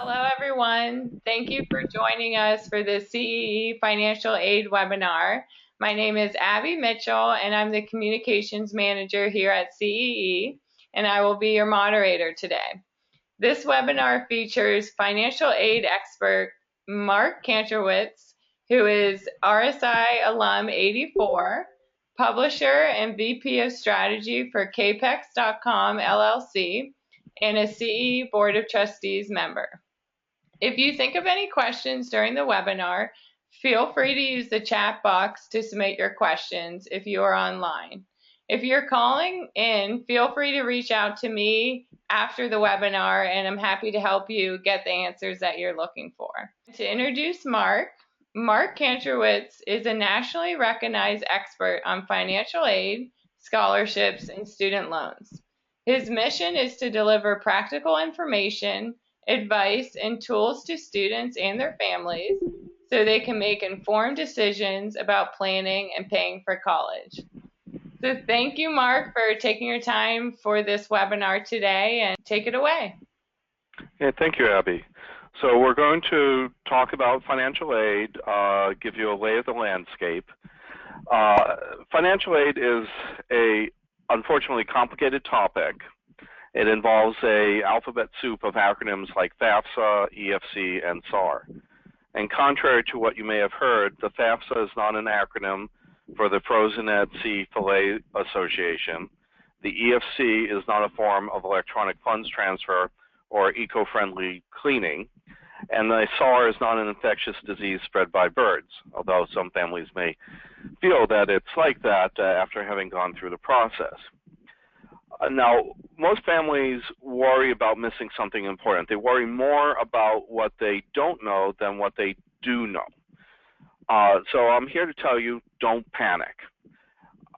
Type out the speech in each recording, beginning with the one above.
Hello, everyone. Thank you for joining us for the CEE Financial Aid webinar. My name is Abby Mitchell, and I'm the Communications Manager here at CEE, and I will be your moderator today. This webinar features financial aid expert Mark Kantrowitz, who is RSI alum 84, publisher and VP of Strategy for Capex.com LLC, and a CEE Board of Trustees member. If you think of any questions during the webinar, feel free to use the chat box to submit your questions if you are online. If you're calling in, feel free to reach out to me after the webinar, and I'm happy to help you get the answers that you're looking for. To introduce Mark Kantrowitz is a nationally recognized expert on financial aid, scholarships, and student loans. His mission is to deliver practical information, advice, and tools to students and their families so they can make informed decisions about planning and paying for college. So thank you, Mark, for taking your time for this webinar today, and take it away. Yeah, thank you, Abby. So we're going to talk about financial aid, give you a lay of the landscape. Financial aid is a unfortunately complicated topic. It involves a alphabet soup of acronyms like FAFSA, EFC, and SAR. And contrary to what you may have heard, the FAFSA is not an acronym for the Frozen at Sea Fillet Association. The EFC is not a form of electronic funds transfer or eco-friendly cleaning. And the SAR is not an infectious disease spread by birds, although some families may feel that it's like that after having gone through the process. Now, most families worry about missing something important. They worry more about what they don't know than what they do know. So I'm here to tell you, don't panic.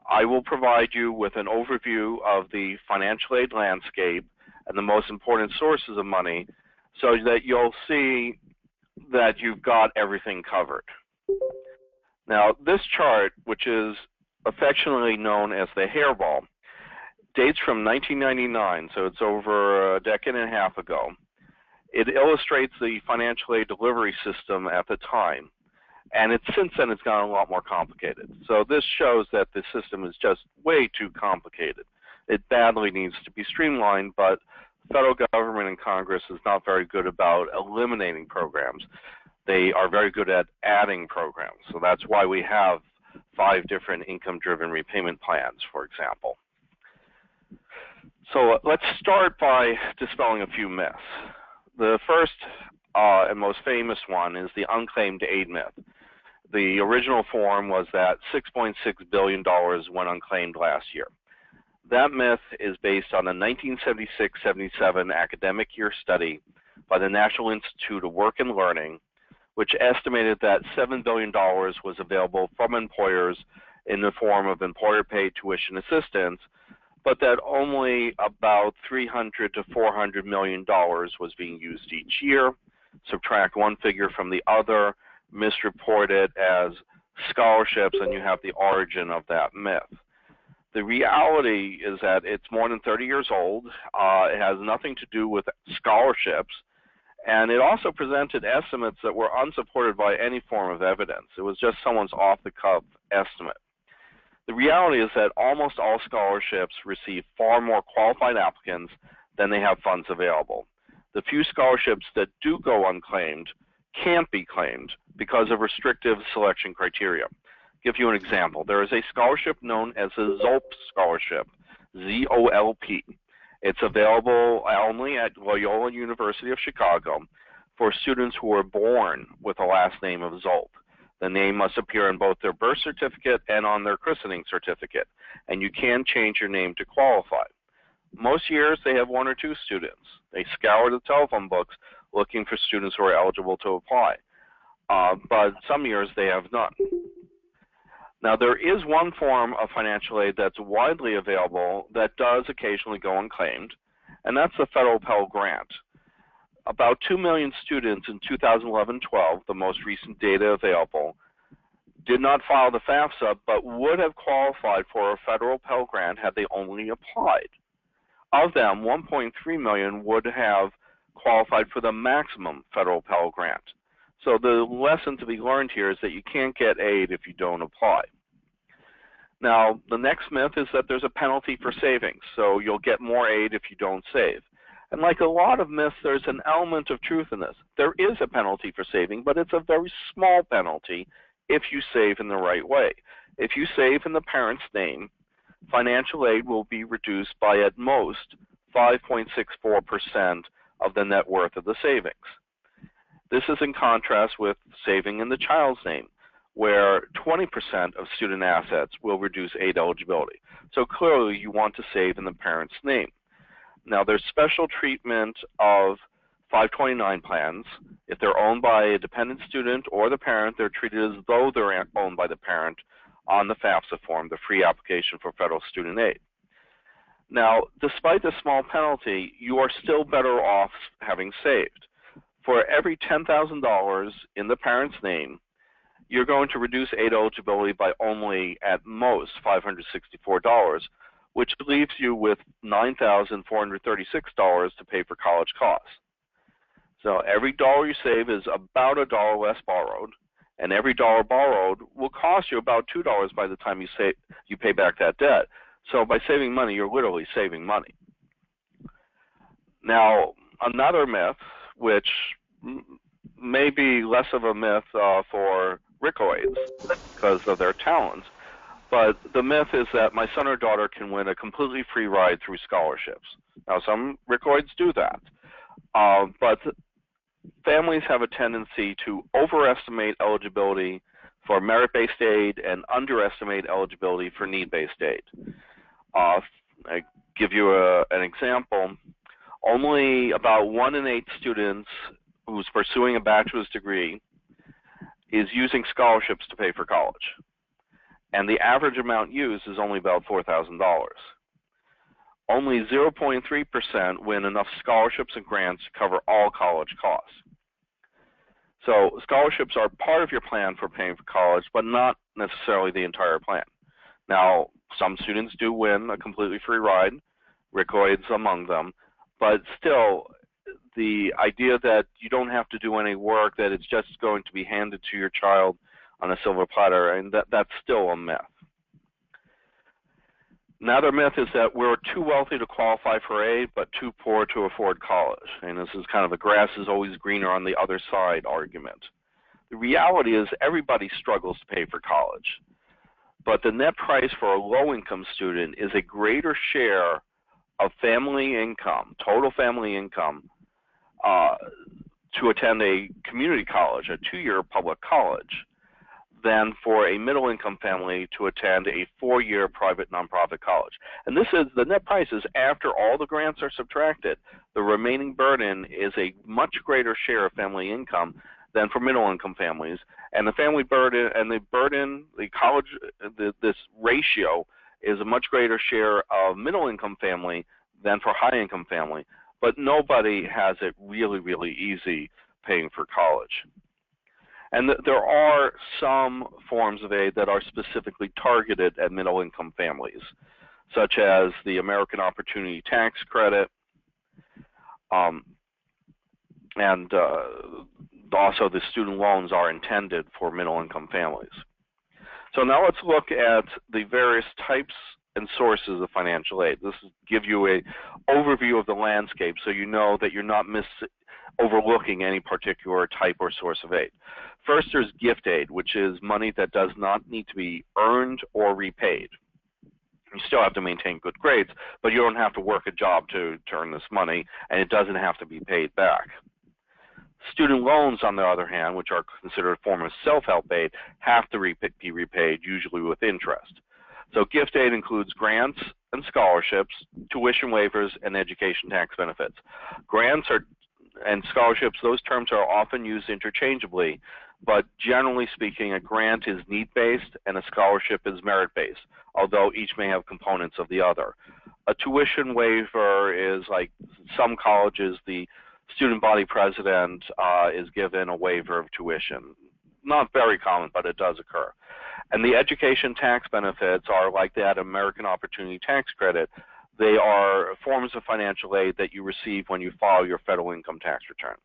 I will provide you with an overview of the financial aid landscape and the most important sources of money so that you'll see that you've got everything covered. Now, this chart, which is affectionately known as the Hairball, dates from 1999, so it's over a decade and a half ago. It illustrates the financial aid delivery system at the time, and since then it's gotten a lot more complicated. So this shows that the system is just way too complicated. It badly needs to be streamlined, but the federal government and Congress is not very good about eliminating programs. They are very good at adding programs, so that's why we have 5 different income-driven repayment plans, for example. So let's start by dispelling a few myths. The first and most famous one is the unclaimed aid myth. The original form was that $6.6 billion went unclaimed last year. That myth is based on a 1976-77 academic year study by the National Institute of Work and Learning, which estimated that $7 billion was available from employers in the form of employer-paid tuition assistance, but that only about $300 to $400 million was being used each year. Subtract one figure from the other, misreport it as scholarships, and you have the origin of that myth. The reality is that it's more than 30 years old. It has nothing to do with scholarships, and it also presented estimates that were unsupported by any form of evidence. It was just someone's off-the-cuff estimate. The reality is that almost all scholarships receive far more qualified applicants than they have funds available. The few scholarships that do go unclaimed can't be claimed because of restrictive selection criteria. Give you an example. There is a scholarship known as a ZOLP scholarship, Z-O-L-P. It's available only at Loyola University of Chicago for students who are born with the last name of Zolp. The name must appear on both their birth certificate and on their christening certificate, and you can change your name to qualify. Most years they have 1 or 2 students. They scour the telephone books looking for students who are eligible to apply, but some years they have none. Now, there is one form of financial aid that's widely available that does occasionally go unclaimed, and that's the federal Pell Grant. About 2 million students in 2011-12, the most recent data available, did not file the FAFSA, but would have qualified for a federal Pell Grant had they only applied. Of them, 1.3 million would have qualified for the maximum federal Pell Grant. So the lesson to be learned here is that you can't get aid if you don't apply. Now, the next myth is that there's a penalty for savings, so you'll get more aid if you don't save. And like a lot of myths, there's an element of truth in this. There is a penalty for saving, but it's a very small penalty if you save in the right way. If you save in the parent's name, financial aid will be reduced by at most 5.64% of the net worth of the savings. This is in contrast with saving in the child's name, where 20% of student assets will reduce aid eligibility. So clearly you want to save in the parent's name. Now there's special treatment of 529 plans. If they're owned by a dependent student or the parent, they're treated as though they're owned by the parent on the FAFSA form, the free application for federal student aid. Now, despite the small penalty, you are still better off having saved. For every $10,000 in the parent's name, you're going to reduce aid eligibility by only, at most, $564, which leaves you with $9,436 to pay for college costs. So every dollar you save is about a dollar less borrowed, and every dollar borrowed will cost you about $2 by the time you pay back that debt. So by saving money, you're literally saving money. Now, another myth, which may be less of a myth for Rickoids because of their talents, but the myth is that my son or daughter can win a completely free ride through scholarships. Now, some Rickoids do that, but families have a tendency to overestimate eligibility for merit-based aid and underestimate eligibility for need-based aid. I give you an example. Only about 1 in 8 students who's pursuing a bachelor's degree is using scholarships to pay for college. And the average amount used is only about $4,000. Only 0.3% win enough scholarships and grants to cover all college costs. So scholarships are part of your plan for paying for college, but not necessarily the entire plan. Now, some students do win a completely free ride, Rickoids among them, but still, the idea that you don't have to do any work, that it's just going to be handed to your child on a silver platter, and that's still a myth. Another myth is that we're too wealthy to qualify for aid, but too poor to afford college. And this is kind of a grass is always greener on the other side argument. The reality is everybody struggles to pay for college, but the net price for a low-income student is a greater share of family income, total family income, to attend a community college, a 2-year public college, than for a middle-income family to attend a 4-year private nonprofit college. And this is, the net price is after all the grants are subtracted. The remaining burden is a much greater share of family income than for middle-income families. And the family burden and the college, this ratio is a much greater share of middle-income family than for high-income family. But nobody has it really, really easy paying for college. And there are some forms of aid that are specifically targeted at middle-income families, such as the American Opportunity Tax Credit, and also the student loans are intended for middle-income families. So now let's look at the various types and sources of financial aid. This will give you an overview of the landscape so you know that you're not overlooking any particular type or source of aid. First, there's gift aid, which is money that does not need to be earned or repaid. You still have to maintain good grades, but you don't have to work a job to earn this money, and it doesn't have to be paid back. Student loans, on the other hand, which are considered a form of self-help aid, have to be repaid, usually with interest. So gift aid includes grants and scholarships, tuition waivers, and education tax benefits. Grants and scholarships, those terms are often used interchangeably, but generally speaking, a grant is need-based and a scholarship is merit-based, although each may have components of the other. A tuition waiver is like some colleges, the student body president is given a waiver of tuition. Not very common, but it does occur. And the education tax benefits are like that American Opportunity Tax Credit. They are forms of financial aid that you receive when you file your federal income tax return.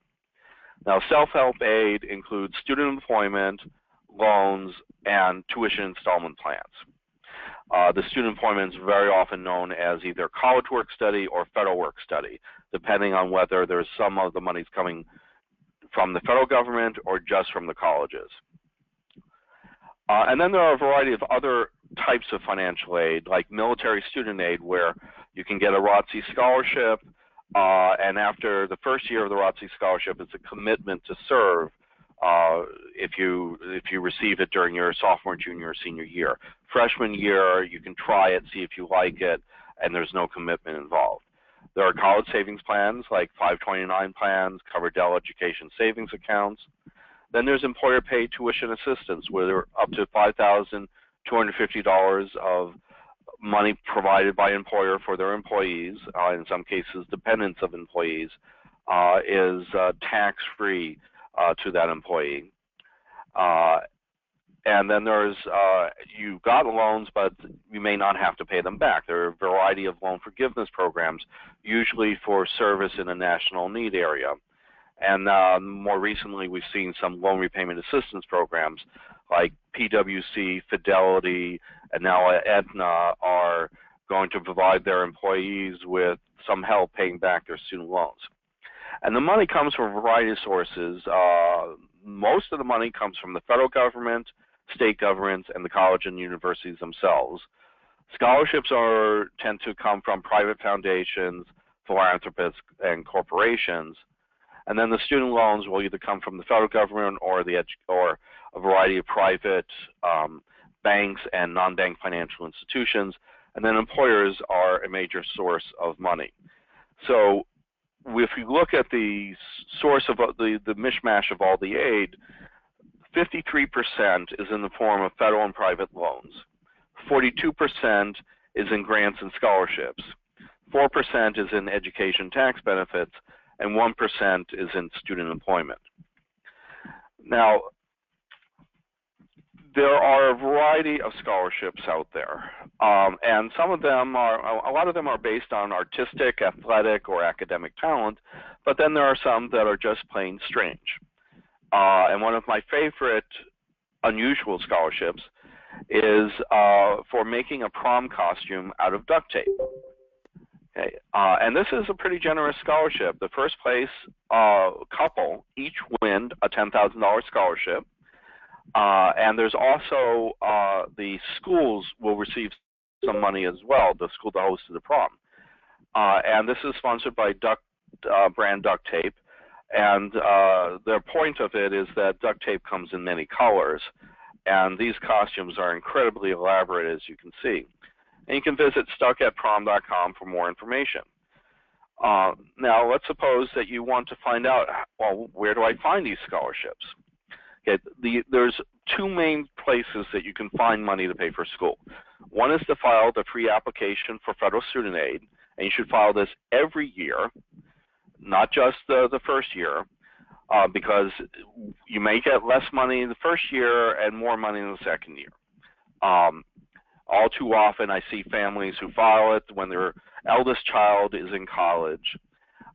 Now, self-help aid includes student employment, loans, and tuition installment plans. The student employment is very often known as either college work study or federal work study, depending on whether there's some of the money's coming from the federal government or just from the colleges. And then there are a variety of other types of financial aid, like military student aid, where you can get a ROTC scholarship, and after the first year of the ROTC scholarship, it's a commitment to serve if you receive it during your sophomore, junior, or senior year. Freshman year, you can try it, see if you like it, and there's no commitment involved. There are college savings plans like 529 plans, cover Dell education savings accounts. Then there's employer-paid tuition assistance, where there are up to $5,250 of money provided by employer for their employees, in some cases dependents of employees, is tax-free to that employee. And then there's, you got loans, but you may not have to pay them back. There are a variety of loan forgiveness programs, usually for service in a national need area. And more recently, we've seen some loan repayment assistance programs like PwC, Fidelity, and now Aetna are going to provide their employees with some help paying back their student loans. And the money comes from a variety of sources. Most of the money comes from the federal government, state governments, and the college and universities themselves. Scholarships tend to come from private foundations, philanthropists, and corporations. And then the student loans will either come from the federal government or a variety of private banks and non-bank financial institutions. And then employers are a major source of money. So if you look at the source of the mishmash of all the aid, 53% is in the form of federal and private loans. 42% is in grants and scholarships. 4% is in education tax benefits, and 1% is in student employment. Now, there are a variety of scholarships out there, and some of them a lot of them are based on artistic, athletic, or academic talent, but then there are some that are just plain strange. And one of my favorite unusual scholarships is for making a prom costume out of duct tape. Okay. And this is a pretty generous scholarship. The first place couple each win a $10,000 scholarship. And there's also the schools will receive some money as well, the school that hosted the prom. And this is sponsored by brand duct tape. And the point of it is that duct tape comes in many colors. And these costumes are incredibly elaborate, as you can see. And you can visit stuckatprom.com for more information. Now, let's suppose that you want to find out, well, where do I find these scholarships? Okay, there's two main places that you can find money to pay for school. One is to file the free application for federal student aid, and you should file this every year, not just the first year, because you may get less money in the first year and more money in the second year. All too often, I see families who file it when their eldest child is in college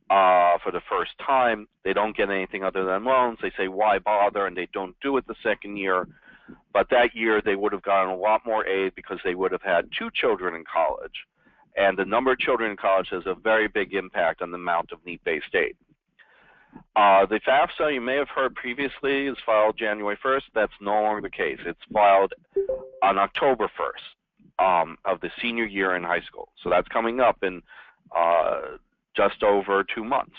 for the first time. They don't get anything other than loans. They say, why bother? And they don't do it the second year. But that year, they would have gotten a lot more aid because they would have had 2 children in college. And the number of children in college has a very big impact on the amount of need-based aid. The FAFSA, you may have heard previously, is filed January 1st. That's no longer the case. It's filed on October 1st. Of the senior year in high school. So that's coming up in just over 2 months.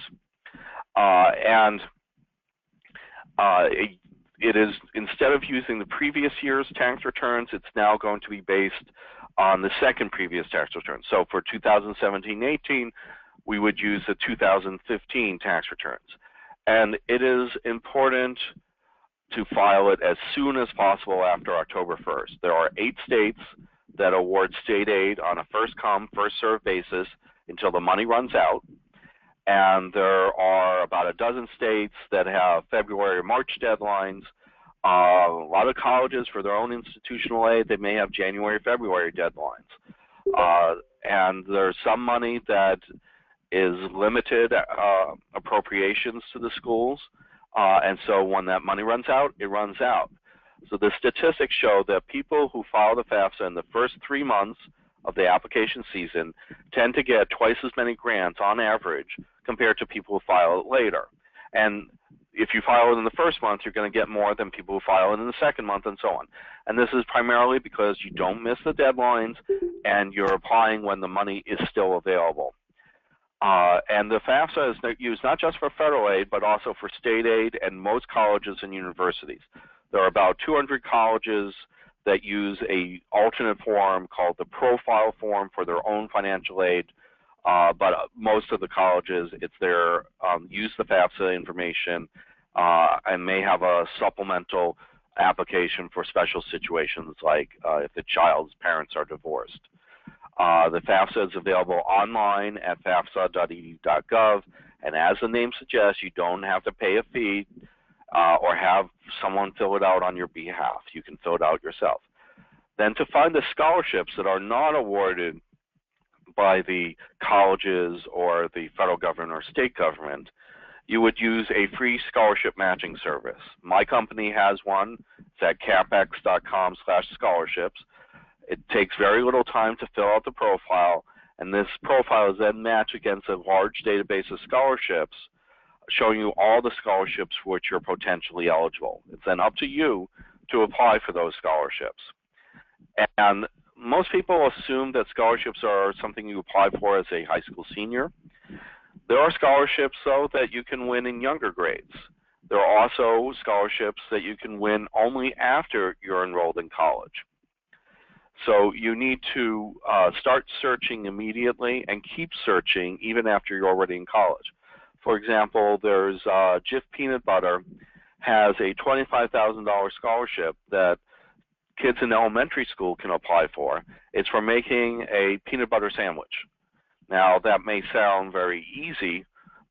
It is, instead of using the previous year's tax returns, it's now going to be based on the second previous tax return. So for 2017-18, we would use the 2015 tax returns. And it is important to file it as soon as possible after October 1st. There are 8 states that award state aid on a first-come, first-served basis until the money runs out. And there are about a dozen states that have February or March deadlines. A lot of colleges, for their own institutional aid, they may have January, February deadlines. And there's some money that is limited appropriations to the schools, and so when that money runs out, it runs out. So the statistics show that people who file the FAFSA in the first 3 months of the application season tend to get twice as many grants on average compared to people who file it later. And if you file it in the first month, you're going to get more than people who file it in the second month, and so on. And this is primarily because you don't miss the deadlines and you're applying when the money is still available. And the FAFSA is used not just for federal aid, but also for state aid and most colleges and universities. There are about 200 colleges that use an alternate form called the profile form for their own financial aid, but most of the colleges, it's their use the FAFSA information and may have a supplemental application for special situations like if the child's parents are divorced. The FAFSA is available online at fafsa.edu.gov, and as the name suggests, you don't have to pay a fee or have someone fill it out on your behalf. You can fill it out yourself. Then to find the scholarships that are not awarded by the colleges or the federal government or state government, you would use a free scholarship matching service. My company has one. It's at capex.com/scholarships. It takes very little time to fill out the profile, and this profile is then matched against a large database of scholarships showing you all the scholarships for which you're potentially eligible. It's then up to you to apply for those scholarships. And most people assume that scholarships are something you apply for as a high school senior. There are scholarships, though, that you can win in younger grades. There are also scholarships that you can win only after you're enrolled in college. So you need to start searching immediately and keep searching even after you're already in college. For example, there's Jif Peanut Butter has a $25,000 scholarship that kids in elementary school can apply for. It's for making a peanut butter sandwich. Now, that may sound very easy,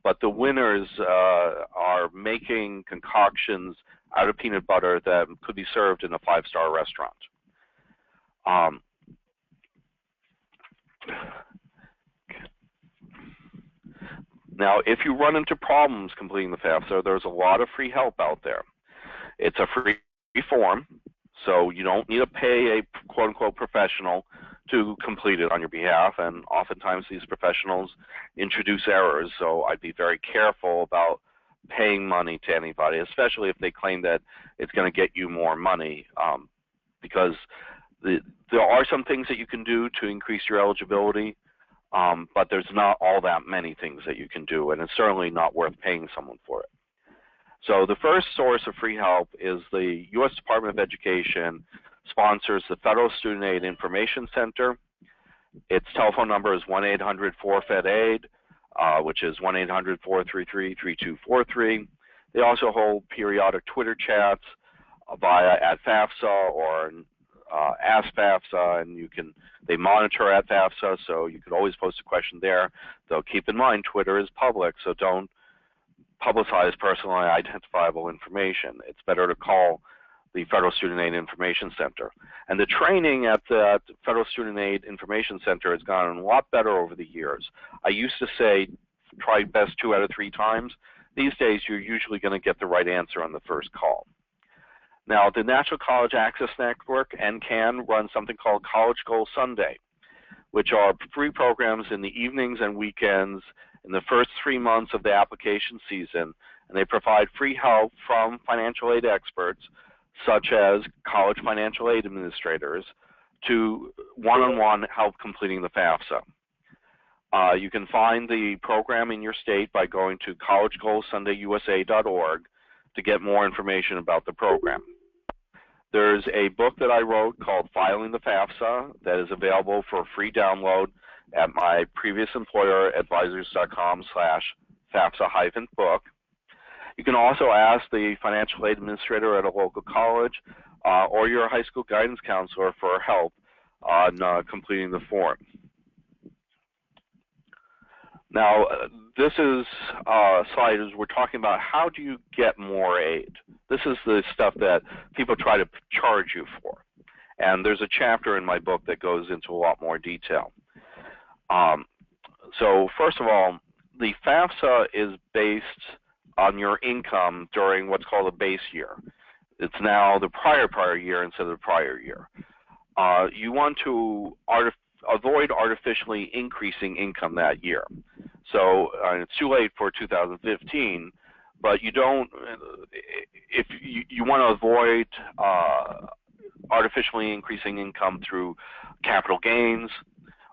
but the winners are making concoctions out of peanut butter that could be served in a 5-star restaurant. Now, if you run into problems completing the FAFSA, there's a lot of free help out there. It's a free form, so you don't need to pay a quote-unquote professional to complete it on your behalf, and oftentimes these professionals introduce errors, so I'd be very careful about paying money to anybody, especially if they claim that it's going to get you more money, because there are some things that you can do to increase your eligibility, but there's not all that many things that you can do, and it's certainly not worth paying someone for it. So the first source of free help is the U.S. Department of Education sponsors the Federal Student Aid Information Center. Its telephone number is 1-800-4FED-AID, which is 1-800-433-3243. They also hold periodic Twitter chats via @FAFSA or Ask FAFSA, and they monitor at FAFSA, so you could always post a question there. Though keep in mind, Twitter is public, so don't publicize personally identifiable information. It's better to call the Federal Student Aid Information Center. And the training at the Federal Student Aid Information Center has gotten a lot better over the years. I used to say try best 2 out of 3 times. These days, you're usually going to get the right answer on the first call. Now, the National College Access Network, NCAN, runs something called College Goal Sunday, which are free programs in the evenings and weekends in the first 3 months of the application season, and they provide free help from financial aid experts, such as college financial aid administrators, to one-on-one help completing the FAFSA. You can find the program in your state by going to collegegoalsundayusa.org to get more information about the program. There's a book that I wrote called Filing the FAFSA that is available for free download at my previous employer, advisors.com/FAFSA-book. You can also ask the financial aid administrator at a local college or your high school guidance counselor for help on completing the form. Now, this is slide is we're talking about how do you get more aid. This is the stuff that people try to charge you for. And there's a chapter in my book that goes into a lot more detail. So first of all, the FAFSA is based on your income during what's called a base year. It's now the prior year instead of the prior year. You want to avoid artificially increasing income that year. So it's too late for 2015, but you don't, if you want to avoid artificially increasing income through capital gains,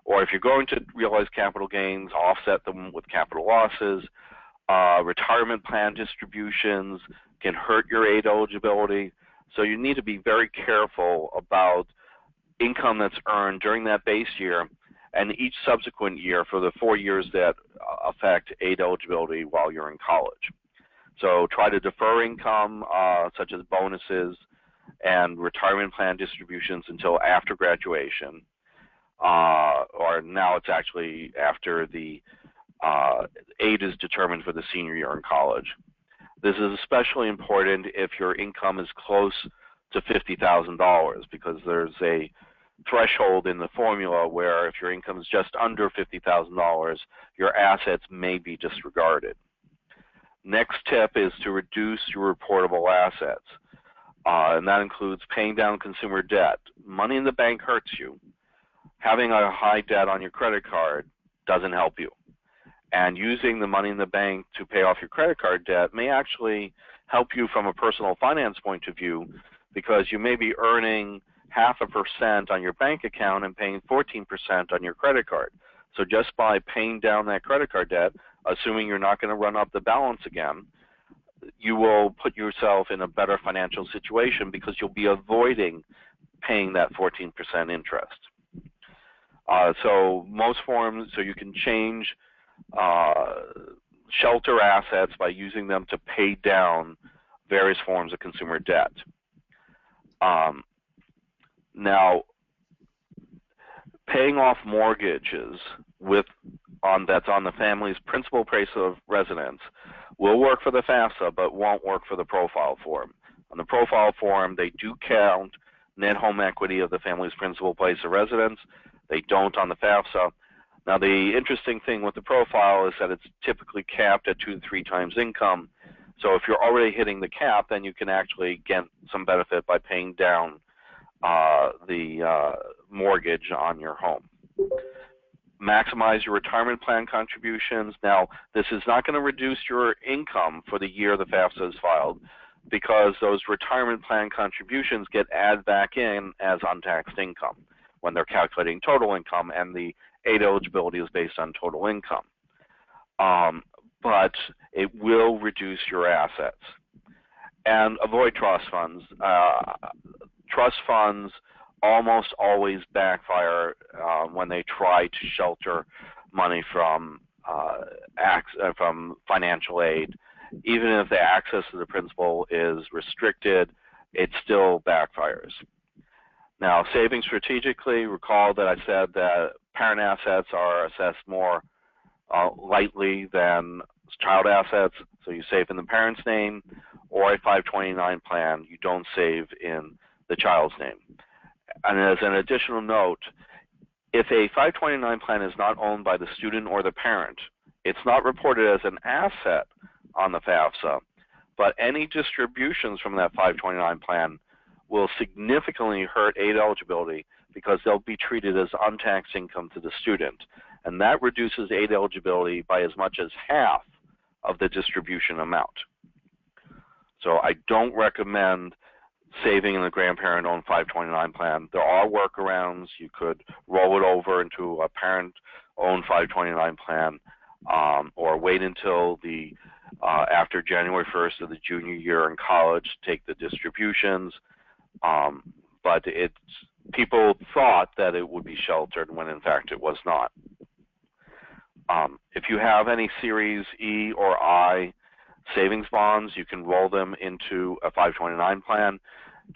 or if you're going to realize capital gains, offset them with capital losses. Retirement plan distributions can hurt your aid eligibility. So you need to be very careful about income that's earned during that base year and each subsequent year for the 4 years that affect aid eligibility while you're in college. So try to defer income such as bonuses and retirement plan distributions until after graduation, or now it's actually after the aid is determined for the senior year in college. This is especially important if your income is close to $50,000 because there's a threshold in the formula where if your income is just under $50,000, your assets may be disregarded. Next tip is to reduce your reportable assets, and that includes paying down consumer debt. Money in the bank hurts you. Having a high debt on your credit card doesn't help you. And using the money in the bank to pay off your credit card debt may actually help you from a personal finance point of view because you may be earning 0.5% on your bank account and paying 14% on your credit card. So just by paying down that credit card debt, assuming you're not going to run up the balance again, you will put yourself in a better financial situation because you'll be avoiding paying that 14% interest. So most forms, so you can change shelter assets by using them to pay down various forms of consumer debt. Now, paying off mortgages that's on the family's principal place of residence will work for the FAFSA, but won't work for the profile form. On the profile form, they do count net home equity of the family's principal place of residence. They don't on the FAFSA. Now, the interesting thing with the profile is that it's typically capped at 2 to 3 times income. So if you're already hitting the cap, then you can actually get some benefit by paying down the mortgage on your home. Maximize your retirement plan contributions. Now, this is not going to reduce your income for the year the FAFSA is filed because those retirement plan contributions get added back in as untaxed income when they're calculating total income, and the aid eligibility is based on total income. But it will reduce your assets. And avoid trust funds. Trust funds almost always backfire when they try to shelter money from financial aid. Even if the access to the principal is restricted, it still backfires. Now, saving strategically, recall that I said that parent assets are assessed more lightly than child assets, so you save in the parent's name, or a 529 plan, you don't save in the child's name. And as an additional note, if a 529 plan is not owned by the student or the parent, it's not reported as an asset on the FAFSA, but any distributions from that 529 plan will significantly hurt aid eligibility because they'll be treated as untaxed income to the student. And that reduces aid eligibility by as much as half of the distribution amount. So I don't recommend saving in the grandparent-owned 529 plan. There are workarounds. You could roll it over into a parent-owned 529 plan, or wait until the after January 1st of the junior year in college to take the distributions. But people thought that it would be sheltered when in fact it was not. If you have any Series E or I savings bonds, you can roll them into a 529 plan.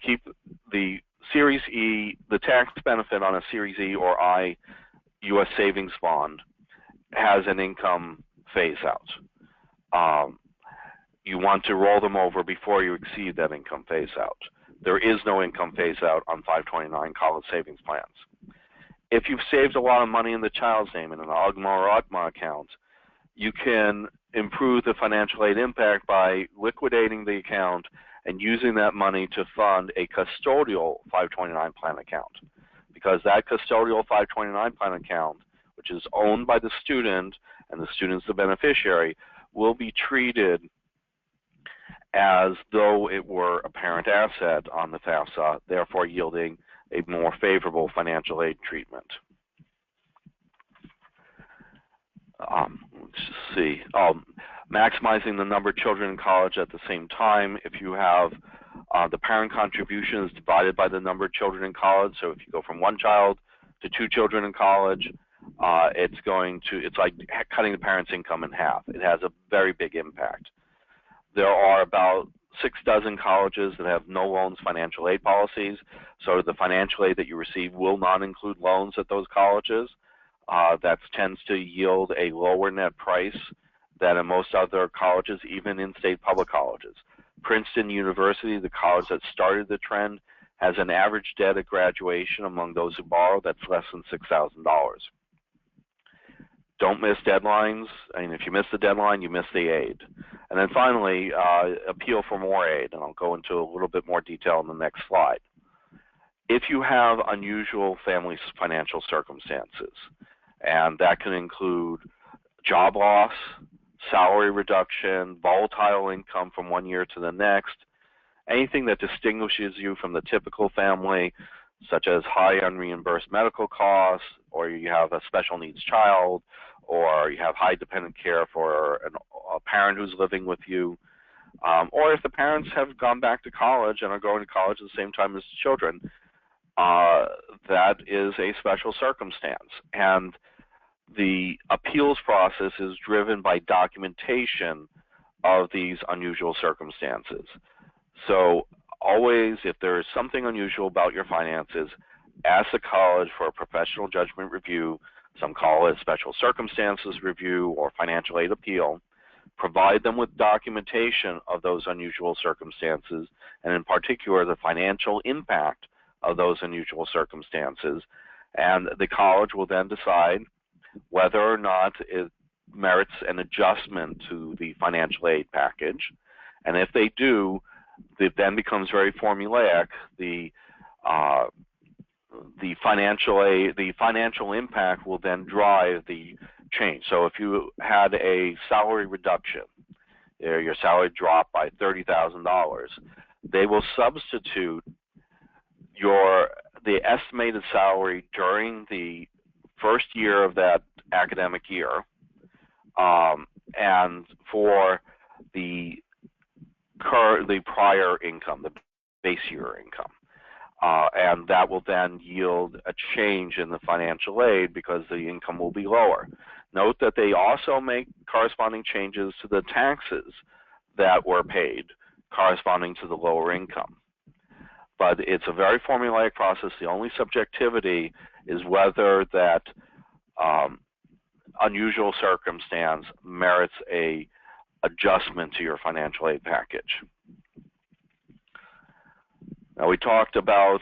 Keep the Series E, the tax benefit on a Series E or I U.S. savings bond has an income phase out. You want to roll them over before you exceed that income phase out. There is no income phase out on 529 college savings plans. If you've saved a lot of money in the child's name in an UGMA or UGMA account, you can improve the financial aid impact by liquidating the account and using that money to fund a custodial 529 plan account. Because that custodial 529 plan account, which is owned by the student and the student's the beneficiary, will be treated as though it were a parent asset on the FAFSA, therefore yielding a more favorable financial aid treatment. Let's just see. Maximizing the number of children in college at the same time. If you have the parent contribution is divided by the number of children in college. So if you go from 1 child to 2 children in college, it's like cutting the parent's income in half. It has a very big impact. There are about 6 dozen colleges that have no loans financial aid policies. So the financial aid that you receive will not include loans at those colleges. That tends to yield a lower net price than in most other colleges, even in-state public colleges. Princeton University, the college that started the trend, has an average debt at graduation among those who borrow that's less than $6,000. Don't miss deadlines. I mean, if you miss the deadline, you miss the aid. And then finally, appeal for more aid, and I'll go into a little bit more detail in the next slide. If you have unusual family financial circumstances, and that can include job loss, salary reduction, volatile income from one year to the next, anything that distinguishes you from the typical family, such as high unreimbursed medical costs, or you have a special needs child, or you have high dependent care for a parent who's living with you, or if the parents have gone back to college and are going to college at the same time as the children, that is a special circumstance. And the appeals process is driven by documentation of these unusual circumstances. So always, if there is something unusual about your finances, ask the college for a professional judgment review. Some call it special circumstances review or financial aid appeal. Provide them with documentation of those unusual circumstances, and in particular, the financial impact of those unusual circumstances. And the college will then decide whether or not it merits an adjustment to the financial aid package. And if they do, it then becomes very formulaic. The financial impact will then drive the change. So if you had a salary reduction, your salary dropped by $30,000, they will substitute the estimated salary during the first year of that academic year, and for the prior income, the base year income. And that will then yield a change in the financial aid because the income will be lower. Note that they also make corresponding changes to the taxes that were paid corresponding to the lower income. But it's a very formulaic process. The only subjectivity is whether that unusual circumstance merits a adjustment to your financial aid package. Now, we talked about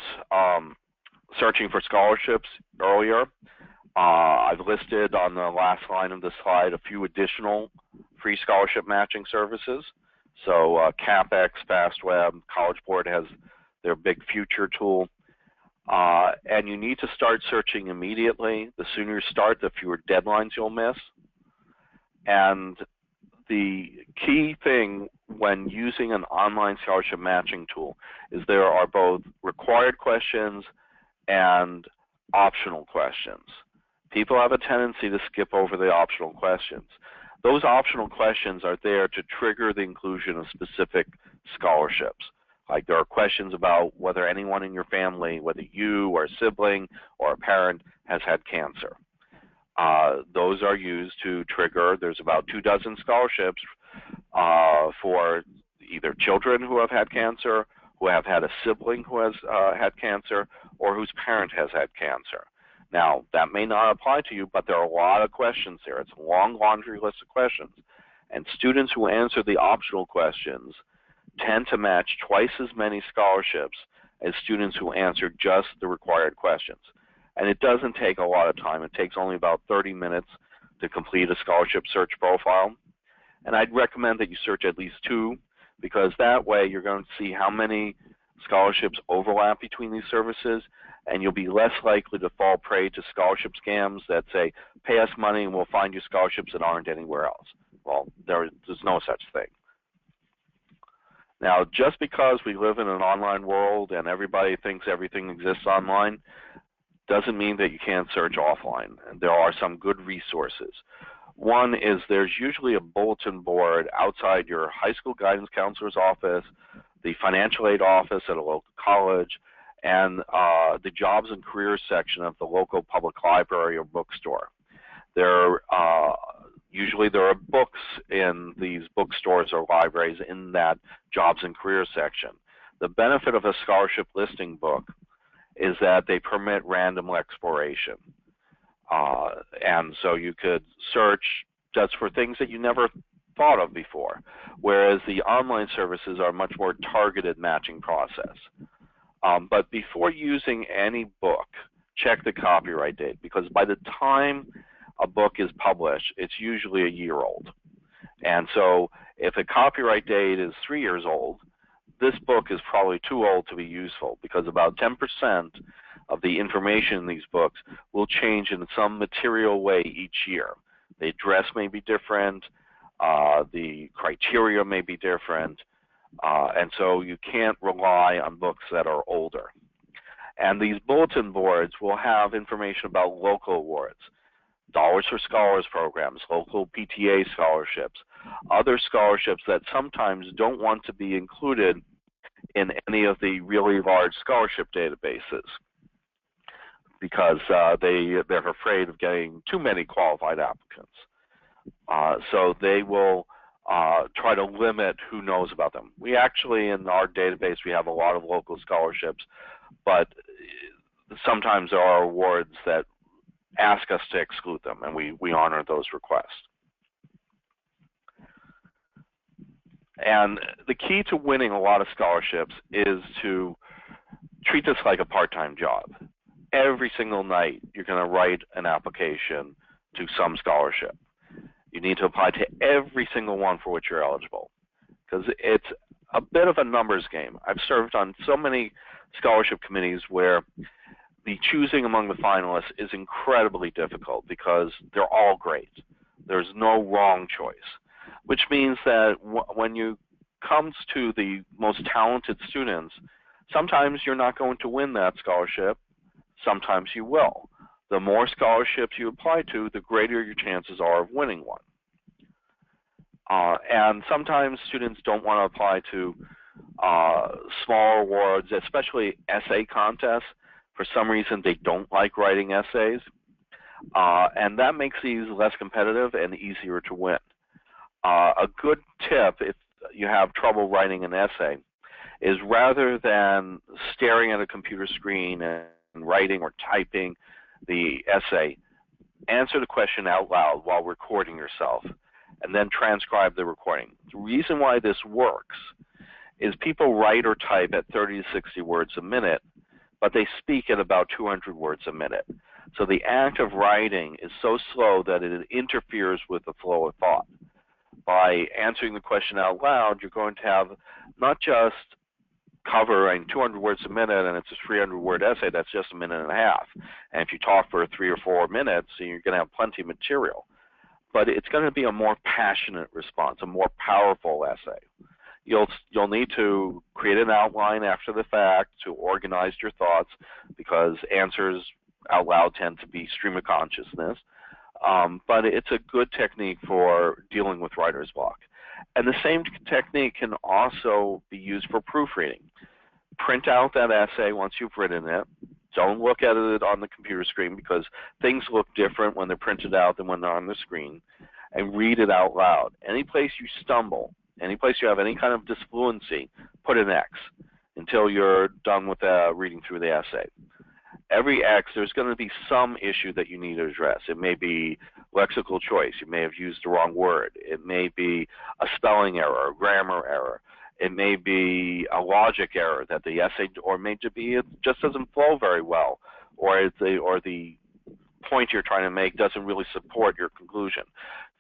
searching for scholarships earlier. I've listed on the last line of the slide a few additional free scholarship matching services. So CapEx, FastWeb, College Board has their Big Future tool. And you need to start searching immediately. The sooner you start, the fewer deadlines you'll miss. And the key thing when using an online scholarship matching tool is there are both required questions and optional questions. People have a tendency to skip over the optional questions. Those optional questions are there to trigger the inclusion of specific scholarships. Like there are questions about whether anyone in your family, whether you or a sibling or a parent, has had cancer. Those are used to trigger. There's about 2 dozen scholarships for either children who have had cancer, who have had a sibling who has had cancer, or whose parent has had cancer. Now, that may not apply to you, but there are a lot of questions there. It's a long laundry list of questions. And students who answer the optional questions tend to match twice as many scholarships as students who answer just the required questions. And it doesn't take a lot of time. It takes only about 30 minutes to complete a scholarship search profile. And I'd recommend that you search at least 2, because that way you're going to see how many scholarships overlap between these services, and you'll be less likely to fall prey to scholarship scams that say, pay us money and we'll find you scholarships that aren't anywhere else. Well, there's no such thing. Now, just because we live in an online world and everybody thinks everything exists online, doesn't mean that you can't search offline. And there are some good resources. One is there's usually a bulletin board outside your high school guidance counselor's office, the financial aid office at a local college, and the jobs and careers section of the local public library or bookstore. Usually there are books in these bookstores or libraries in that jobs and careers section. The benefit of a scholarship listing book is that they permit random exploration. And so you could search just for things that you never thought of before, whereas the online services are a much more targeted matching process. But before using any book, check the copyright date, because by the time a book is published, it's usually a year old. And so if a copyright date is 3 years old, this book is probably too old to be useful, because about 10% of the information in these books will change in some material way each year. The address may be different, the criteria may be different, and so you can't rely on books that are older. And these bulletin boards will have information about local awards, Dollars for Scholars programs, local PTA scholarships, other scholarships that sometimes don't want to be included in any of the really large scholarship databases, because they're afraid of getting too many qualified applicants. So they will try to limit who knows about them. We actually, in our database, we have a lot of local scholarships, but sometimes there are awards that ask us to exclude them, and we honor those requests. And the key to winning a lot of scholarships is to treat this like a part-time job. Every single night, you're going to write an application to some scholarship. You need to apply to every single one for which you're eligible, because it's a bit of a numbers game. I've served on so many scholarship committees where the choosing among the finalists is incredibly difficult because they're all great. There's no wrong choice, which means that when you comes to the most talented students, sometimes you're not going to win that scholarship, sometimes you will. The more scholarships you apply to, the greater your chances are of winning one. And sometimes students don't want to apply to small awards, especially essay contests. For some reason, they don't like writing essays, and that makes these less competitive and easier to win. A good tip, if you have trouble writing an essay, is rather than staring at a computer screen and writing or typing the essay, answer the question out loud while recording yourself, and then transcribe the recording. The reason why this works is people write or type at 30 to 60 words a minute, but they speak at about 200 words a minute. So the act of writing is so slow that it interferes with the flow of thought. By answering the question out loud, you're going to have not just covering 200 words a minute and it's a 300-word essay, that's just a minute and a half. And if you talk for 3 or 4 minutes, you're going to have plenty of material. But it's going to be a more passionate response, a more powerful essay. You'll need to create an outline after the fact to organize your thoughts, because answers out loud tend to be stream of consciousness. But it's a good technique for dealing with writer's block. And the same technique can also be used for proofreading. Print out that essay once you've written it. Don't look at it on the computer screen, because things look different when they're printed out than when they're on the screen. And read it out loud. Any place you stumble, any place you have any kind of disfluency, put an X until you're done with reading through the essay. Every X, there's going to be some issue that you need to address. It may be lexical choice. You may have used the wrong word. It may be a spelling error, a grammar error. It may be a logic error that the essay, or may be it just doesn't flow very well, or the point you're trying to make doesn't really support your conclusion.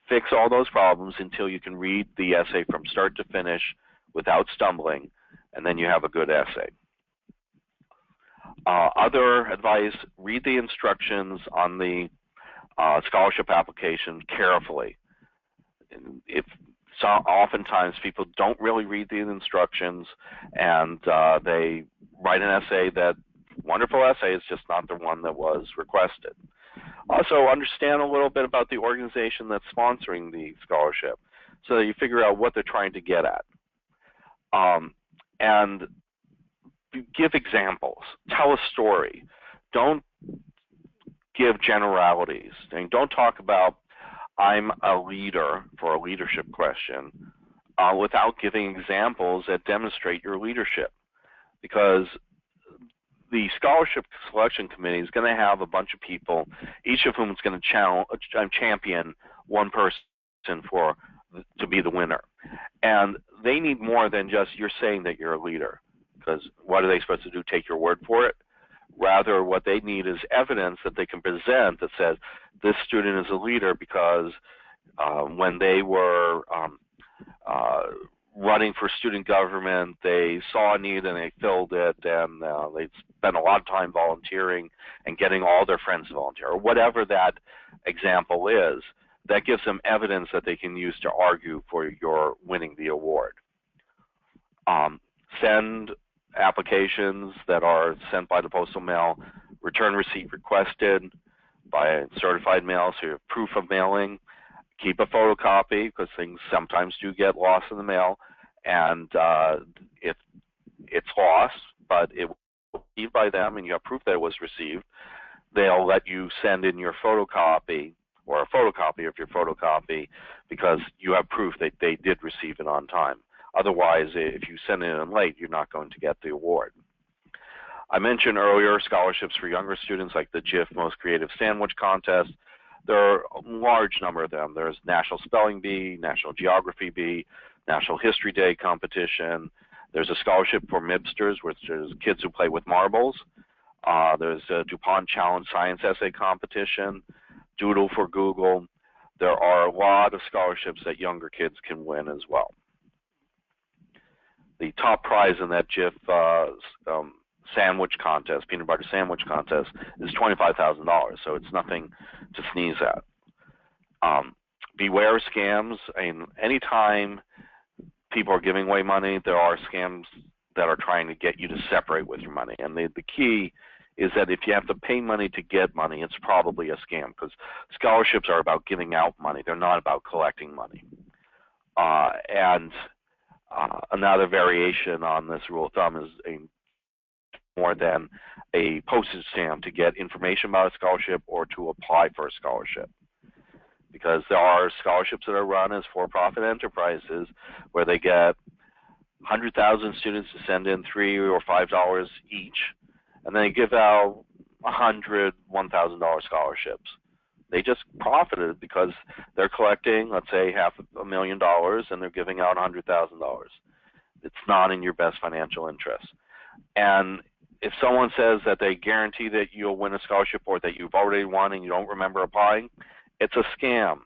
Fix all those problems until you can read the essay from start to finish without stumbling, and then you have a good essay. Other advice, read the instructions on the scholarship application carefully. Oftentimes people don't really read the instructions, and they write an essay that, wonderful essay, is just not the one that was requested. Also, understand a little bit about the organization that's sponsoring the scholarship so that you figure out what they're trying to get at. And give examples. Tell a story. Don't give generalities. And don't talk about, I'm a leader, for a leadership question, without giving examples that demonstrate your leadership. Because the scholarship selection committee is going to have a bunch of people, each of whom is going to champion one person to be the winner. And they need more than just you're saying that you're a leader, because what are they supposed to do, take your word for it? Rather, what they need is evidence that they can present that says this student is a leader because when they were running for student government, they saw a need and they filled it, and they spent a lot of time volunteering and getting all their friends to volunteer, or whatever that example is. That gives them evidence that they can use to argue for your winning the award. Send applications that are sent by the postal mail, return receipt requested by certified mail, so you have proof of mailing. Keep a photocopy, because things sometimes do get lost in the mail, and if it's lost, but it was received by them and you have proof that it was received, they'll let you send in your photocopy, or a photocopy of your photocopy, because you have proof that they did receive it on time. Otherwise, if you send it in late, you're not going to get the award. I mentioned earlier scholarships for younger students, like the GIF Most Creative Sandwich Contest. There are a large number of them. There's National Spelling Bee, National Geography Bee, National History Day competition. There's a scholarship for MIBsters, which is kids who play with marbles. There's a DuPont Challenge Science Essay Competition, Doodle for Google. There are a lot of scholarships that younger kids can win as well. The top prize in that GIF sandwich contest, peanut butter sandwich contest, is $25,000, so it's nothing to sneeze at. Beware scams. I mean, anytime people are giving away money, there are scams that are trying to get you to separate with your money. And the key is that if you have to pay money to get money, it's probably a scam, because scholarships are about giving out money. They're not about collecting money. Another variation on this rule of thumb is more than a postage stamp to get information about a scholarship or to apply for a scholarship. Because there are scholarships that are run as for-profit enterprises where they get 100,000 students to send in $3 or $5 each, and they give out 100 $1,000 scholarships. They just profited because they're collecting, let's say, $500,000, and they're giving out $100,000. It's not in your best financial interest. And if someone says that they guarantee that you'll win a scholarship or that you've already won and you don't remember applying, it's a scam.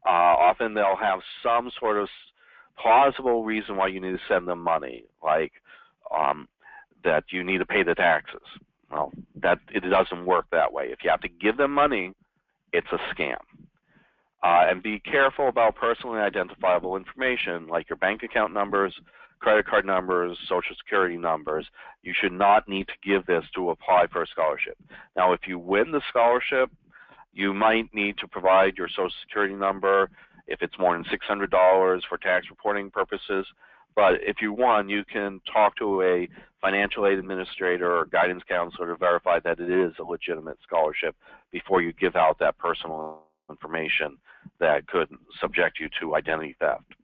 Often they'll have some sort of plausible reason why you need to send them money, like that you need to pay the taxes. Well, it doesn't work that way. If you have to give them money, it's a scam. And be careful about personally identifiable information like your bank account numbers, credit card numbers, social security numbers. You should not need to give this to apply for a scholarship. Now, if you win the scholarship, you might need to provide your social security number if it's more than $600 for tax reporting purposes. But if you won, you can talk to a financial aid administrator or guidance counselor to verify that it is a legitimate scholarship before you give out that personal information that could subject you to identity theft.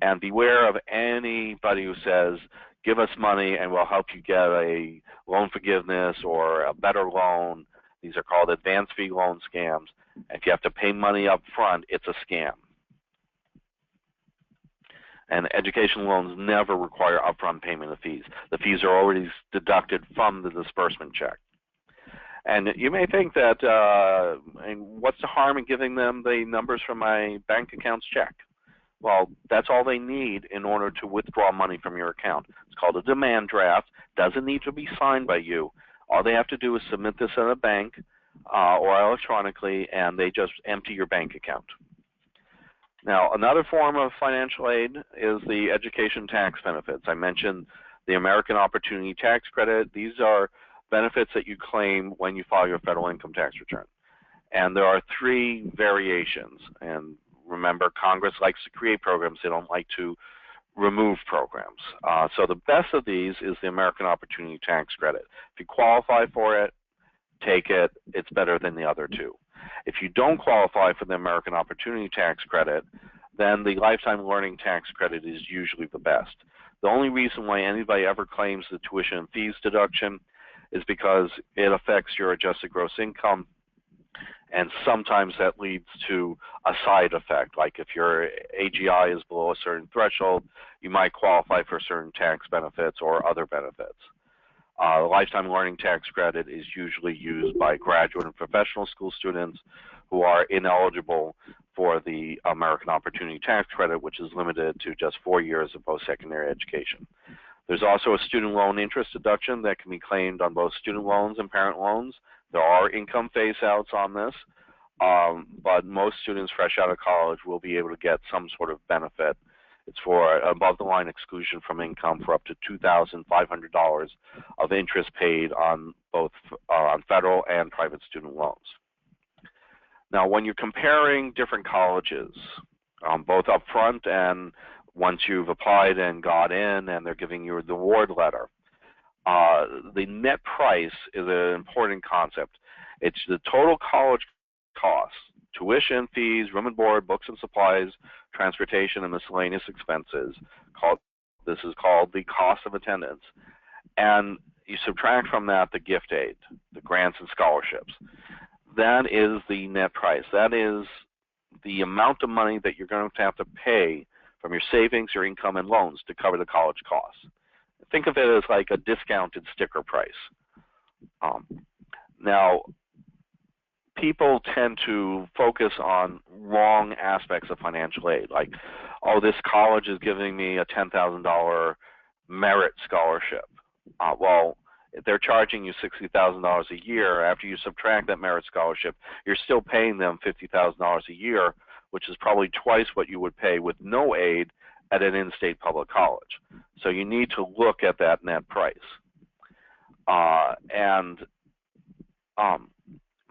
And beware of anybody who says, give us money and we'll help you get a loan forgiveness or a better loan. These are called advance fee loan scams. And if you have to pay money up front, it's a scam. And education loans never require upfront payment of fees. The fees are already deducted from the disbursement check. And you may think that, what's the harm in giving them the numbers from my bank account's check? Well, that's all they need in order to withdraw money from your account. It's called a demand draft. Doesn't need to be signed by you. All they have to do is submit this at a bank or electronically, and they just empty your bank account. Now, another form of financial aid is the education tax benefits. I mentioned the American Opportunity Tax Credit. These are benefits that you claim when you file your federal income tax return. And there are 3 variations. And remember, Congress likes to create programs. They don't like to remove programs. So the best of these is the American Opportunity Tax Credit. If you qualify for it, take it. It's better than the other 2. If you don't qualify for the American Opportunity Tax Credit, then the Lifetime Learning Tax Credit is usually the best. The only reason why anybody ever claims the tuition and fees deduction is because it affects your adjusted gross income, and sometimes that leads to a side effect. Like if your AGI is below a certain threshold, you might qualify for certain tax benefits or other benefits. The Lifetime Learning Tax Credit is usually used by graduate and professional school students who are ineligible for the American Opportunity Tax Credit, which is limited to just 4 years of post-secondary education. There's also a student loan interest deduction that can be claimed on both student loans and parent loans. There are income phase-outs on this, but most students fresh out of college will be able to get some sort of benefit. It's for above-the-line exclusion from income for up to $2,500 of interest paid on both on federal and private student loans. Now, when you're comparing different colleges, both up front and once you've applied and got in and they're giving you the award letter, the net price is an important concept. It's the total college costs, tuition, fees, room and board, books and supplies, transportation, and miscellaneous expenses. This is called the cost of attendance. And you subtract from that the gift aid, the grants and scholarships. That is the net price. That is the amount of money that you're going to have to pay from your savings, your income, and loans to cover the college costs. Think of it as like a discounted sticker price. Now, people tend to focus on wrong aspects of financial aid, like, oh, this college is giving me a $10,000 merit scholarship. Well, they're charging you $60,000 a year. After you subtract that merit scholarship, you're still paying them $50,000 a year, which is probably twice what you would pay with no aid at an in-state public college. So you need to look at that net price.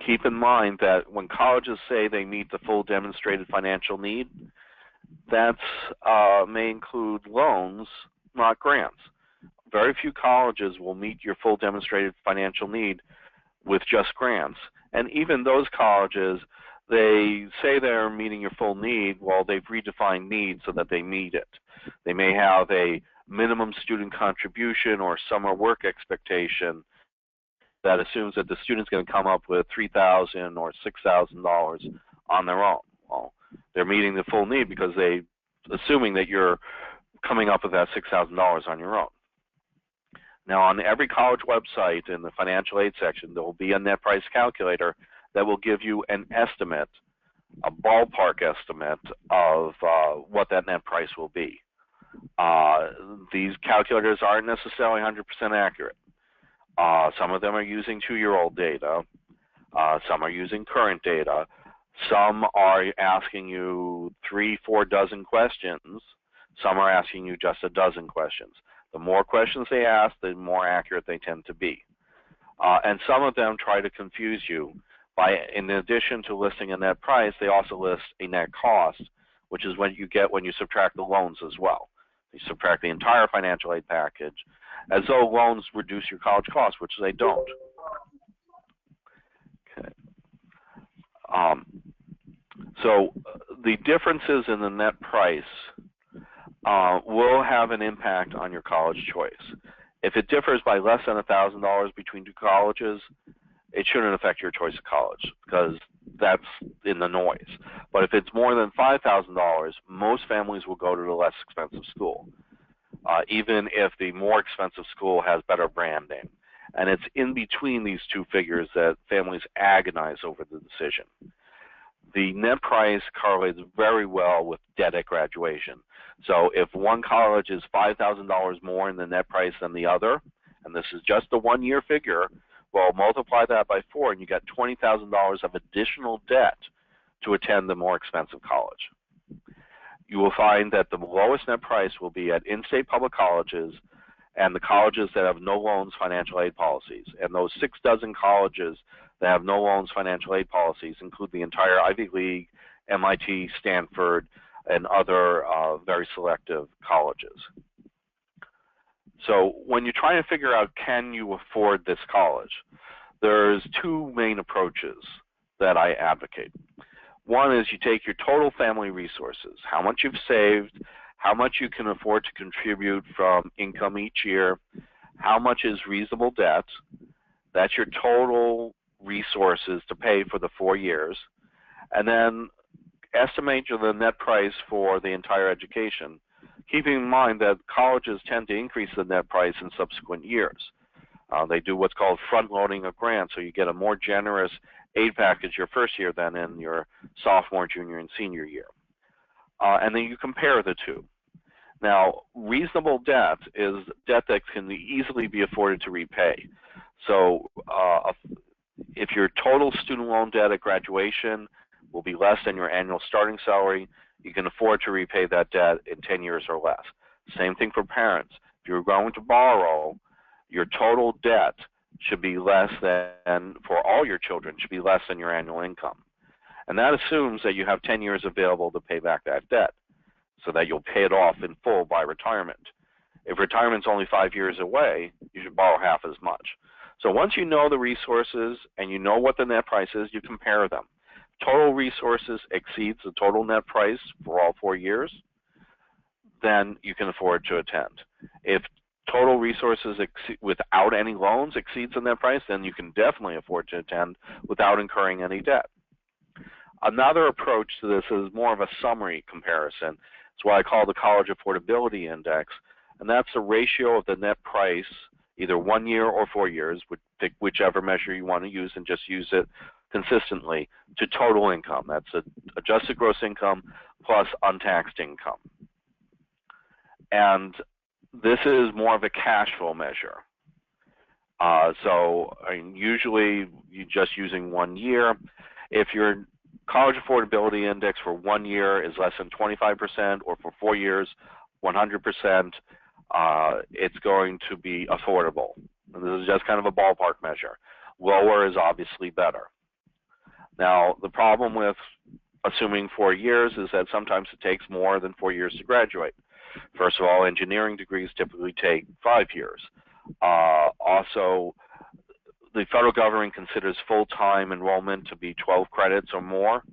Keep in mind that when colleges say they meet the full demonstrated financial need, that may include loans, not grants. Very few colleges will meet your full demonstrated financial need with just grants. And even those colleges, they say they're meeting your full need. Well, they've redefined need so that they meet it. They may have a minimum student contribution or summer work expectation that assumes that the student's going to come up with $3,000 or $6,000 on their own. Well, they're meeting the full need because they're assuming that you're coming up with that $6,000 on your own. Now, on every college website in the financial aid section, there will be a net price calculator that will give you an estimate, a ballpark estimate of what that net price will be. These calculators aren't necessarily 100% accurate. Some of them are using 2-year-old data. Some are using current data. Some are asking you 3-4 dozen questions. Some are asking you just a dozen questions. The more questions they ask, the more accurate they tend to be. And some of them try to confuse you by, in addition to listing a net price, they also list a net cost, which is what you get when you subtract the loans as well. You subtract the entire financial aid package, as though loans reduce your college costs, which they don't. Okay. So the differences in the net price will have an impact on your college choice. If it differs by less than $1,000 between two colleges, it shouldn't affect your choice of college, because that's in the noise. But if it's more than $5,000, most families will go to the less expensive school, even if the more expensive school has better brand name. And it's in between these two figures that families agonize over the decision. The net price correlates very well with debt at graduation. So if one college is $5,000 more in the net price than the other, and this is just a one-year figure, well, multiply that by 4, and you got $20,000 of additional debt to attend the more expensive college. You will find that the lowest net price will be at in-state public colleges and the colleges that have no loans financial aid policies. And those 6 dozen colleges that have no loans financial aid policies include the entire Ivy League, MIT, Stanford, and other very selective colleges. So when you're trying to figure out, can you afford this college, there's 2 main approaches that I advocate. One is you take your total family resources, how much you've saved, how much you can afford to contribute from income each year, how much is reasonable debt. That's your total resources to pay for the 4 years, and then estimate the net price for the entire education, keeping in mind that colleges tend to increase the net price in subsequent years. They do what's called front-loading of grants, so you get a more generous aid package your first year than in your sophomore, junior, and senior year. And then you compare the two. Now, reasonable debt is debt that can easily be afforded to repay. So if your total student loan debt at graduation will be less than your annual starting salary, you can afford to repay that debt in 10 years or less. Same thing for parents. If you're going to borrow, your total debt should be less than, for all your children, should be less than your annual income. And that assumes that you have 10 years available to pay back that debt, so that you'll pay it off in full by retirement. If retirement's only 5 years away, you should borrow half as much. So once you know the resources and you know what the net price is, you compare them. Total resources exceeds the total net price for all 4 years, then you can afford to attend. If total resources without any loans exceeds the net price, then you can definitely afford to attend without incurring any debt. Another approach to this is more of a summary comparison. It's what I call the College Affordability Index, and that's the ratio of the net price, either 1 year or 4 years, pick whichever measure you want to use and just use it consistently, to total income. That's adjusted gross income plus untaxed income. And this is more of a cash flow measure. Usually you're just using 1 year. If your College Affordability Index for 1 year is less than 25%, or for 4 years, 100%, it's going to be affordable. And this is just kind of a ballpark measure. Lower is obviously better. Now, the problem with assuming 4 years is that sometimes it takes more than 4 years to graduate. First of all, engineering degrees typically take 5 years. Also, the federal government considers full-time enrollment to be 12 credits or more.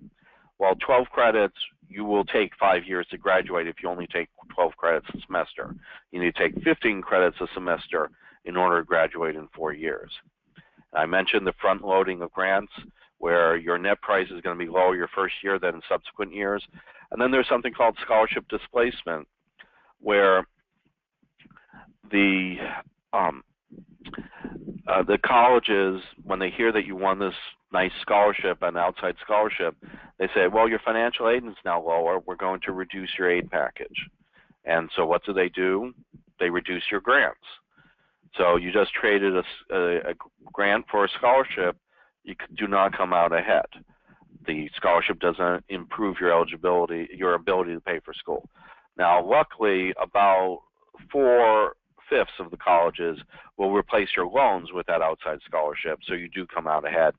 Well, 12 credits, you will take 5 years to graduate if you only take 12 credits a semester. You need to take 15 credits a semester in order to graduate in 4 years. I mentioned the front-loading of grants, where your net price is going to be lower your first year than in subsequent years. And then there's something called scholarship displacement, where the colleges, when they hear that you won this nice scholarship, an outside scholarship, they say, well, your financial aid is now lower. We're going to reduce your aid package. And so what do? They reduce your grants. So you just traded a grant for a scholarship. You do not come out ahead. The scholarship doesn't improve your eligibility, your ability to pay for school. Now, luckily, about 4/5 of the colleges will replace your loans with that outside scholarship, so you do come out ahead.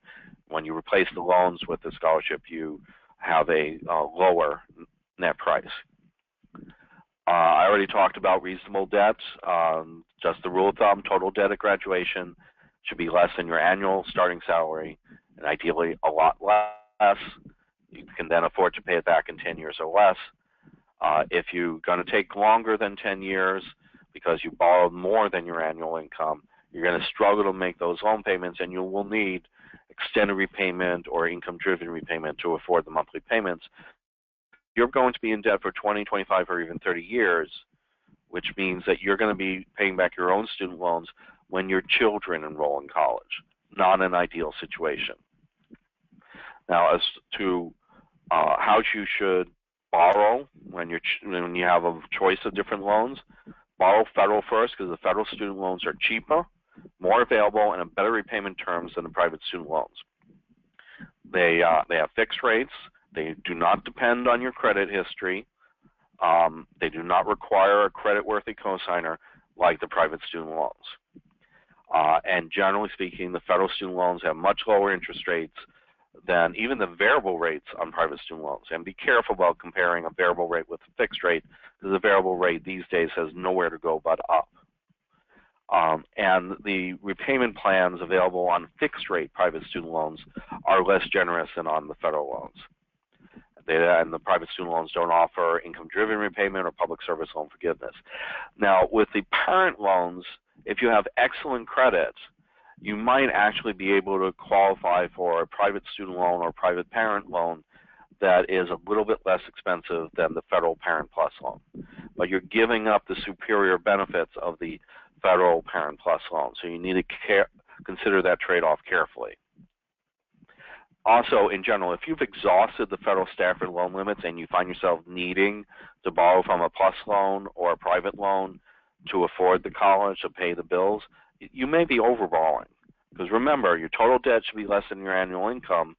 When you replace the loans with the scholarship, you have a lower net price. I already talked about reasonable debt. Just the rule of thumb, total debt at graduation should be less than your annual starting salary, and ideally a lot less. You can then afford to pay it back in 10 years or less. If you're going to take longer than 10 years because you borrowed more than your annual income, you're going to struggle to make those loan payments, and you will need extended repayment or income-driven repayment to afford the monthly payments, you're going to be in debt for 20, 25, or even 30 years, which means that you're going to be paying back your own student loans when your children enroll in college. Not an ideal situation. Now, as to how you should borrow when you have a choice of different loans, borrow federal first, because the federal student loans are cheaper, more available, and have better repayment terms than the private student loans. They have fixed rates. They do not depend on your credit history. They do not require a credit-worthy cosigner like the private student loans. And generally speaking, the federal student loans have much lower interest rates than even the variable rates on private student loans. And be careful about comparing a variable rate with a fixed rate, because the variable rate these days has nowhere to go but up. And the repayment plans available on fixed-rate private student loans are less generous than on the federal loans. And the private student loans don't offer income-driven repayment or public service loan forgiveness. Now, with the parent loans, if you have excellent credit, you might actually be able to qualify for a private student loan or private parent loan that is a little bit less expensive than the federal Parent Plus loan. But you're giving up the superior benefits of the federal Parent Plus loan, so you need to consider that trade-off carefully. Also, in general, if you've exhausted the federal Stafford loan limits and you find yourself needing to borrow from a PLUS loan or a private loan to afford the college, to pay the bills, you may be overborrowing. Because remember, your total debt should be less than your annual income.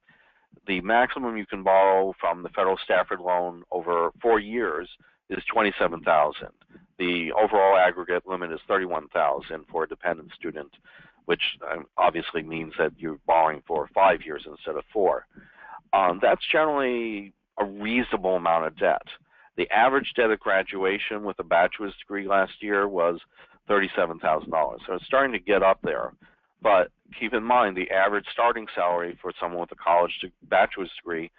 The maximum you can borrow from the federal Stafford loan over 4 years is $27,000. The overall aggregate limit is $31,000 for a dependent student, which obviously means that you're borrowing for 5 years instead of 4. That's generally a reasonable amount of debt. The average debt at graduation with a bachelor's degree last year was $37,000. So it's starting to get up there. But keep in mind, the average starting salary for someone with a college to bachelor's degree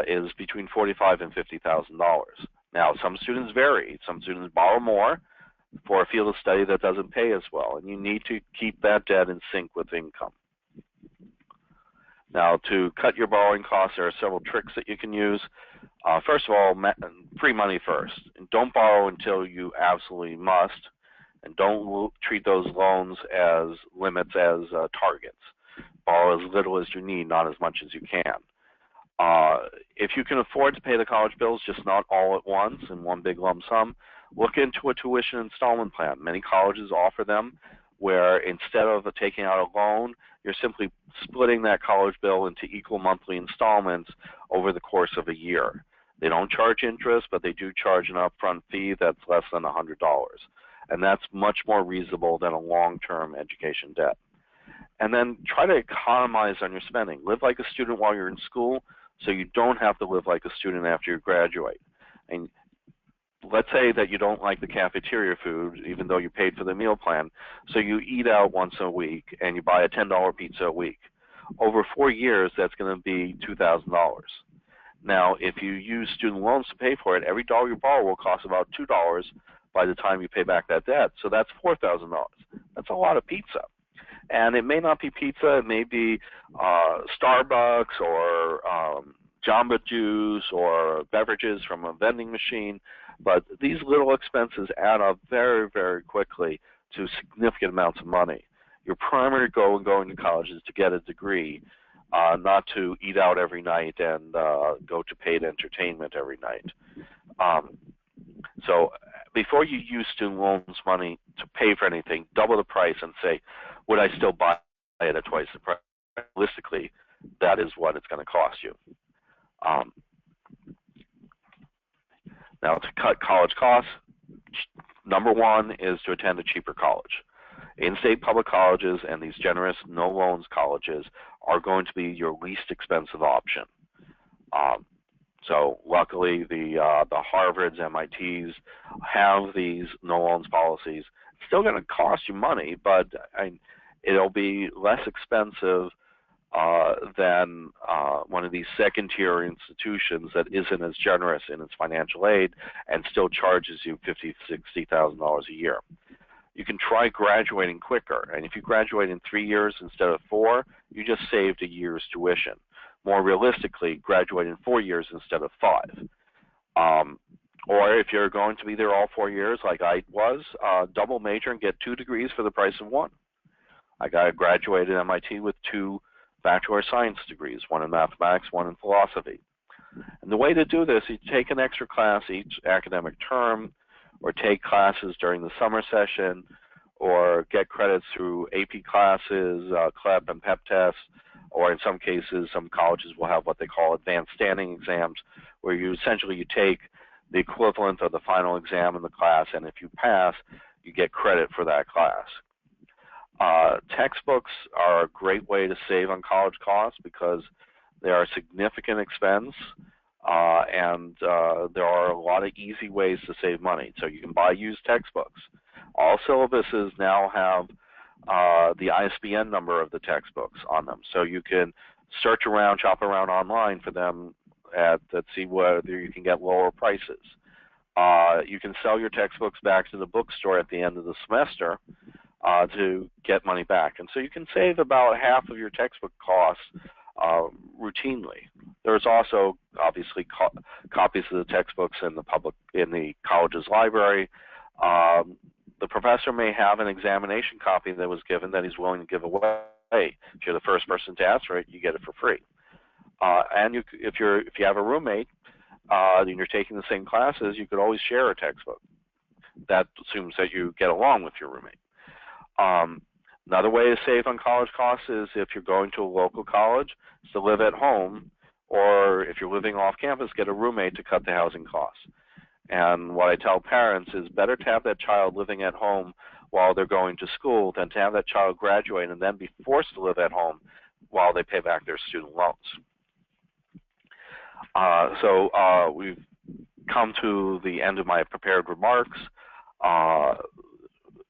is between $45,000 and $50,000. Now, some students vary. Some students borrow more for a field of study that doesn't pay as well, and you need to keep that debt in sync with income. Now, to cut your borrowing costs, there are several tricks that you can use. First of all, free money first. And don't borrow until you absolutely must, and don't treat those loans as limits, as targets. Borrow as little as you need, not as much as you can. If you can afford to pay the college bills, just not all at once in one big lump sum, look into a tuition installment plan. Many colleges offer them, where instead of taking out a loan, you're simply splitting that college bill into equal monthly installments over the course of a year. They don't charge interest, but they do charge an upfront fee that's less than $100. And that's much more reasonable than a long-term education debt. And then try to economize on your spending. Live like a student while you're in school, so you don't have to live like a student after you graduate. And let's say that you don't like the cafeteria food, even though you paid for the meal plan, so you eat out once a week and you buy a $10 pizza a week. Over 4 years, that's going to be $2,000. Now, if you use student loans to pay for it, every dollar you borrow will cost about $2 by the time you pay back that debt, so that's $4,000. That's a lot of pizza. And it may not be pizza, it may be Starbucks or Jamba Juice or beverages from a vending machine, but these little expenses add up very, very quickly to significant amounts of money. Your primary goal in going to college is to get a degree, not to eat out every night and go to paid entertainment every night. So before you use student loans money to pay for anything, double the price and say, would I still buy it at twice the price? Realistically, that is what it's going to cost you. Now, to cut college costs, number one is to attend a cheaper college. In-state public colleges and these generous no-loans colleges are going to be your least expensive option. So luckily, the Harvards, MITs have these no-loans policies. It's still going to cost you money, but it'll be less expensive than one of these second-tier institutions that isn't as generous in its financial aid and still charges you $50,000, $60,000 a year. you can try graduating quicker. And if you graduate in 3 years instead of 4, you just saved a year's tuition. More realistically, graduate in 4 years instead of 5. Or if you're going to be there all 4 years, like I was, double major and get 2 degrees for the price of 1. I graduated at MIT with 2 bachelor of science degrees, 1 in mathematics, 1 in philosophy. And the way to do this, you take an extra class each academic term, or take classes during the summer session, or get credits through AP classes, CLEP and PEP tests, or in some cases, some colleges will have what they call advanced standing exams, where you essentially take the equivalent of the final exam in the class, and if you pass, you get credit for that class. Textbooks are a great way to save on college costs because they are a significant expense, and there are a lot of easy ways to save money. So you can buy used textbooks. All syllabuses now have the ISBN number of the textbooks on them, so you can search around, shop around online for them to see whether you can get lower prices. You can sell your textbooks back to the bookstore at the end of the semester to get money back, and so you can save about half of your textbook costs routinely. There's also obviously copies of the textbooks in the college's library. The professor may have an examination copy that was given that he's willing to give away. If you're the first person to ask for it, you get it for free. And if you have a roommate and you're taking the same classes, you could always share a textbook. That assumes that you get along with your roommate. Another way to save on college costs is if you're going to a local college, is to live at home, or if you're living off campus, get a roommate to cut the housing costs. And what I tell parents is better to have that child living at home while they're going to school than to have that child graduate and then be forced to live at home while they pay back their student loans. So we've come to the end of my prepared remarks.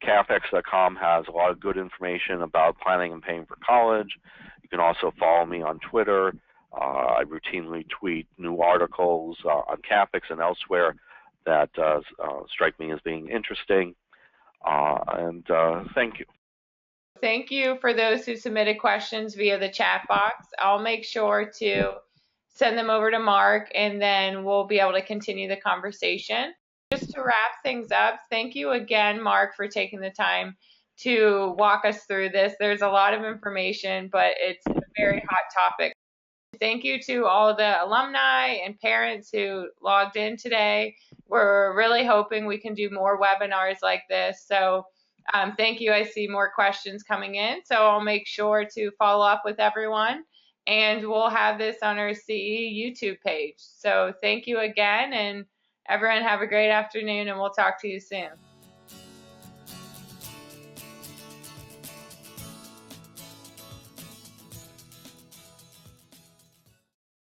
KFX.com has a lot of good information about planning and paying for college. You can also follow me on Twitter. I routinely tweet new articles on KFX and elsewhere that strike me as being interesting. And thank you. Thank you for those who submitted questions via the chat box. I'll make sure to send them over to Mark, and then we'll be able to continue the conversation. Just to wrap things up, thank you again, Mark, for taking the time to walk us through this. There's a lot of information, but it's a very hot topic. Thank you to all the alumni and parents who logged in today. We're really hoping we can do more webinars like this. So thank you. I see more questions coming in, so I'll make sure to follow up with everyone, and we'll have this on our CEE YouTube page. So thank you again, and everyone have a great afternoon, and we'll talk to you soon.